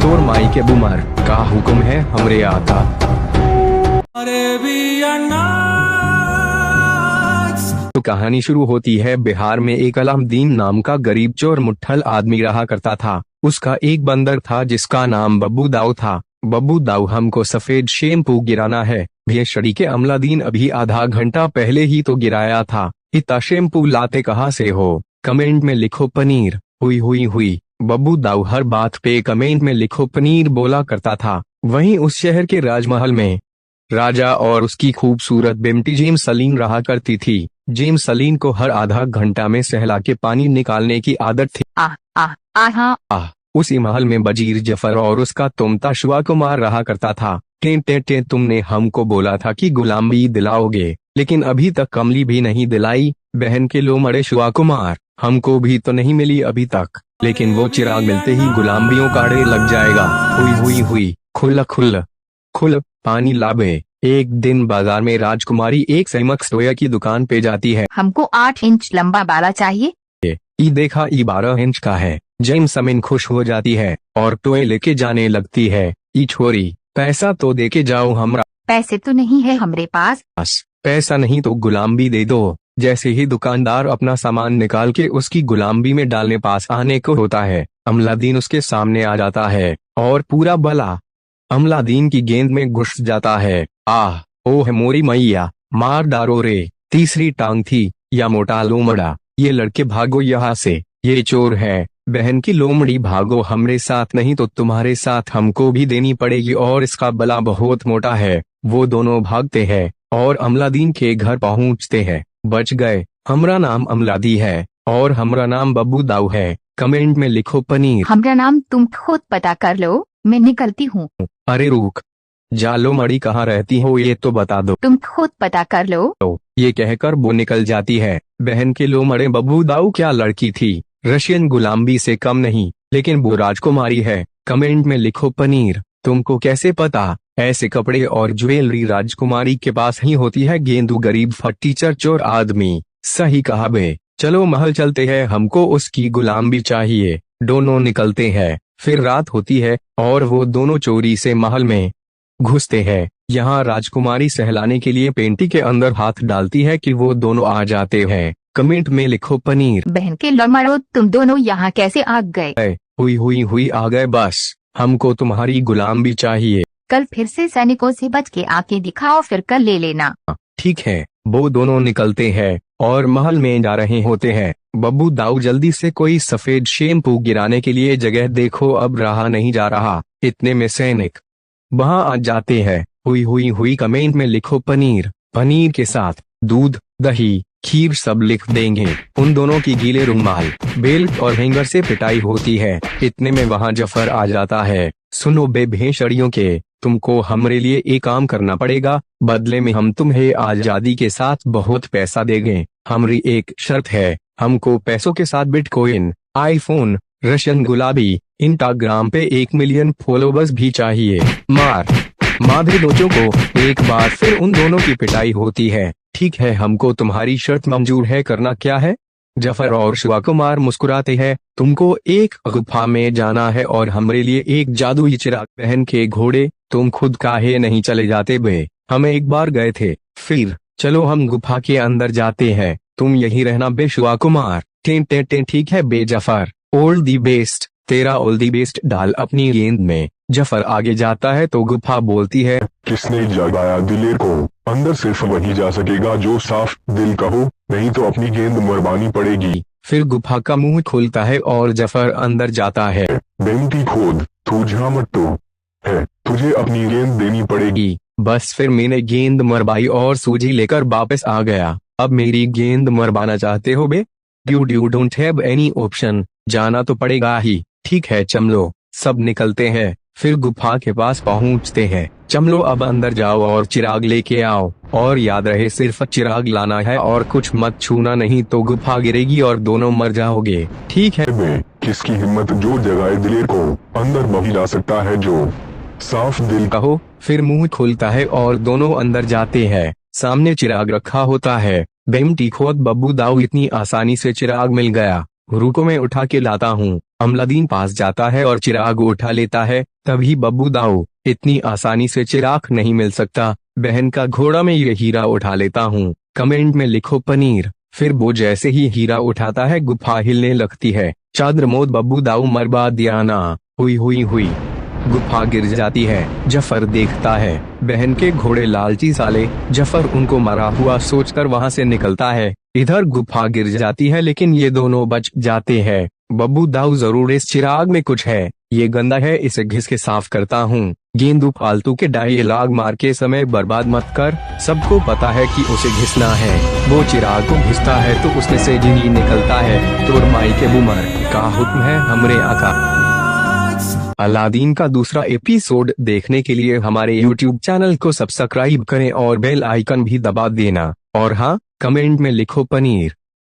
तोर माई के बुमर का हुक्म है हमरे आता। तो कहानी शुरू होती है। बिहार में एक अलाउद्दीन नाम का गरीब चोर मुट्ठल आदमी रहा करता था। उसका एक बंदर था जिसका नाम बब्बू दाऊ था। बब्बू दाऊ, हमको सफेद शैम्पू गिराना है। भेषड़ी के अमलादीन अभी आधा घंटा पहले ही तो गिराया था। इतना शैम्पू लाते कहाँ से हो? कमेंट में लिखो पनीर। हुई। बब्बू दाऊ हर बात पे कमेंट में लिखो पनीर बोला करता था। वहीं उस शहर के राजमहल में राजा और उसकी खूबसूरत बेटी जेम सलीन रहा करती थी। जेम सलीन को हर आधा घंटा में सहला के पानी निकालने की आदत थी। उसी महल में वजीर जफर और उसका तोमता शुआ कुमार रहा करता था। टे तुमने हमको बोला था कि गुलामी दिलाओगे, लेकिन अभी तक कमली भी नहीं दिलाई। बहन के लोमड़े शुआ कुमार, हमको भी तो नहीं मिली अभी तक, लेकिन वो चिराग मिलते ही गुलामियों का आड़े लग जाएगा। हुई खुल पानी लाबे। एक दिन बाजार में राजकुमारी एक सैमक सोया की दुकान पे जाती है। हमको 8 इंच लंबा बाला चाहिए। ई देखा, ई 12 इंच का है। जेम समीन खुश हो जाती है और टोए लेके जाने लगती है। ई छोरी, पैसा तो दे के जाओ हमरा। पैसे तो नहीं है हमरे पास। पैसा नहीं तो गुलामी दे दो। जैसे ही दुकानदार अपना सामान निकाल के उसकी गुलामी में डालने पास आने को होता है, अमलादीन उसके सामने आ जाता है और पूरा बला अमलादीन की गेंद में घुस जाता है। ओह मोरी मैया, मार डारो रे। तीसरी टांग थी या मोटा लोमड़ा, ये लड़के भागो यहाँ से, ये चोर है। बहन की लोमड़ी, भागो, हमरे साथ नहीं तो तुम्हारे साथ हमको भी देनी पड़ेगी और इसका बला बहुत मोटा है। वो दोनों भागते हैं और अमलादीन के घर पहुँचते हैं। बच गए। हमरा नाम अमलादी है और हमरा नाम बब्बू दाऊ है। कमेंट में लिखो पनीर। हमरा नाम तुम खुद पता कर लो, मैं निकलती हूँ। अरे रुक जा, लोमड़ी कहाँ रहती हो ये तो बता दो। तुम खुद पता कर लो। तो ये कहकर वो निकल जाती है। बहन के लोमड़े बब्बू दाऊ क्या लड़की थी, रशियन गुलामी से कम नहीं, लेकिन वो राजकुमारी है। कमेंट में लिखो पनीर। तुमको कैसे पता? ऐसे कपड़े और ज्वेलरी राजकुमारी के पास ही होती है। गेंदू गरीब फटीचर चोर आदमी। सही कहा बे। चलो महल चलते हैं, हमको उसकी गुलामी चाहिए। दोनों निकलते हैं। फिर रात होती है और वो दोनों चोरी से महल में घुसते हैं। यहाँ राजकुमारी सहलाने के लिए पेंटी के अंदर हाथ डालती है कि वो दोनों आ जाते हैं। कमेंट में लिखो पनीर। बहन के लड़मड़ो, तुम दोनों यहाँ कैसे आ गए? हुई आ गए बस। हमको तुम्हारी गुलामी चाहिए। कल फिर से सैनिकों से बच के आके दिखाओ, फिर कल ले लेना। ठीक है। वो दोनों निकलते हैं और महल में जा रहे होते हैं। बब्बू दाऊ, जल्दी से कोई सफेद शैम्पू गिराने के लिए जगह देखो, अब रहा नहीं जा रहा। इतने में सैनिक वहां आ जाते हैं। हुई कमेंट में लिखो पनीर। पनीर के साथ दूध, दही, खीर सब लिख देंगे। उन दोनों की गीले रुमाल, बेल्ट और हैंगर से पिटाई होती है। इतने में वहां जफर आ जाता है। सुनो बे भेषड़ियों के, तुमको हमरे लिए एक काम करना पड़ेगा। बदले में हम तुम्हें आजादी के साथ बहुत पैसा देंगे। हमारी एक शर्त है, हमको पैसों के साथ बिटकॉइन, आईफोन, रशियन गुलाबी, इंस्टाग्राम पे 1 मिलियन फॉलोवर्स भी चाहिए। माधे दोचों को एक बार फिर उन दोनों की पिटाई होती है। ठीक है, हमको तुम्हारी शर्त मंजूर है, करना क्या है? जफर और शुआ कुमार मुस्कुराते हैं। तुमको एक गुफा में जाना है और हमरे लिए एक जादुई चिराग। बहन के घोड़े, तुम खुद काहे नहीं चले जाते बे? हम एक बार गए थे। फिर चलो हम गुफा के अंदर जाते हैं, तुम यही रहना बे शुआ कुमार। ठीक है बे जफर। All the best. तेरा ऑल दी बेस्ट डाल अपनी गेंद में। जफर आगे जाता है तो गुफा बोलती है, किसने जगाया दिलेर को? अंदर सिर्फ वही जा सकेगा जो साफ दिल का हो, नहीं तो अपनी गेंद मरवानी पड़ेगी। फिर गुफा का मुंह खुलता है और जफर अंदर जाता है। बेंटी खोद, तू जहाँ मत तो है, तुझे अपनी गेंद देनी पड़ेगी। बस फिर मैंने गेंद मरवाई और सूजी लेकर वापस आ गया। अब मेरी गेंद मरवाना चाहते हो बे? You don't have any option, जाना तो पड़ेगा ही। ठीक है चमलो। सब निकलते हैं। फिर गुफा के पास पहुंचते हैं। चमलो, अब अंदर जाओ और चिराग लेके आओ, और याद रहे सिर्फ चिराग लाना है और कुछ मत छूना, नहीं तो गुफा गिरेगी और दोनों मर जाओगे। ठीक है बे, किसकी हिम्मत जो जगाए दिलेर को? अंदर वही ला सकता है जो साफ दिल का हो। फिर मुंह खुलता है और दोनों अंदर जाते हैं। सामने चिराग रखा होता है। बेमटी खोद, बब्बू दाऊ, इतनी आसानी से चिराग मिल गया। रुको मैं उठा के लाता हूँ। अलादीन पास जाता है और चिराग उठा लेता है। तभी बब्बू दाऊ, इतनी आसानी से चिराग नहीं मिल सकता, बहन का घोड़ा मैं ये हीरा उठा लेता हूँ, कमेंट में लिखो पनीर। फिर वो जैसे ही हीरा उठाता है गुफा हिलने लगती है। चादर मोद बब्बू दाऊ मरबा दियाना हुई गुफा गिर जाती है। जफर देखता है, बहन के घोड़े लालची साले। जफर उनको मरा हुआ सोचकर वहां से निकलता है। इधर गुफा गिर जाती है लेकिन ये दोनों बच जाते हैं। बब्बू दाऊ जरूर इस चिराग में कुछ है, ये गंदा है, इसे घिस के साफ करता हूँ। गेंदू फालतू के डायलॉग मार के समय बर्बाद मत कर, सबको पता है कि उसे घिसना है। वो चिराग को घिसता है तो उसमें से जिनी निकलता है। तोर माई के बुमर का हुक्म है हमरे आका। अलादीन का दूसरा एपिसोड देखने के लिए हमारे YouTube चैनल को सब्सक्राइब करें और बेल आइकन भी दबा देना। और हाँ, कमेंट में लिखो पनीर।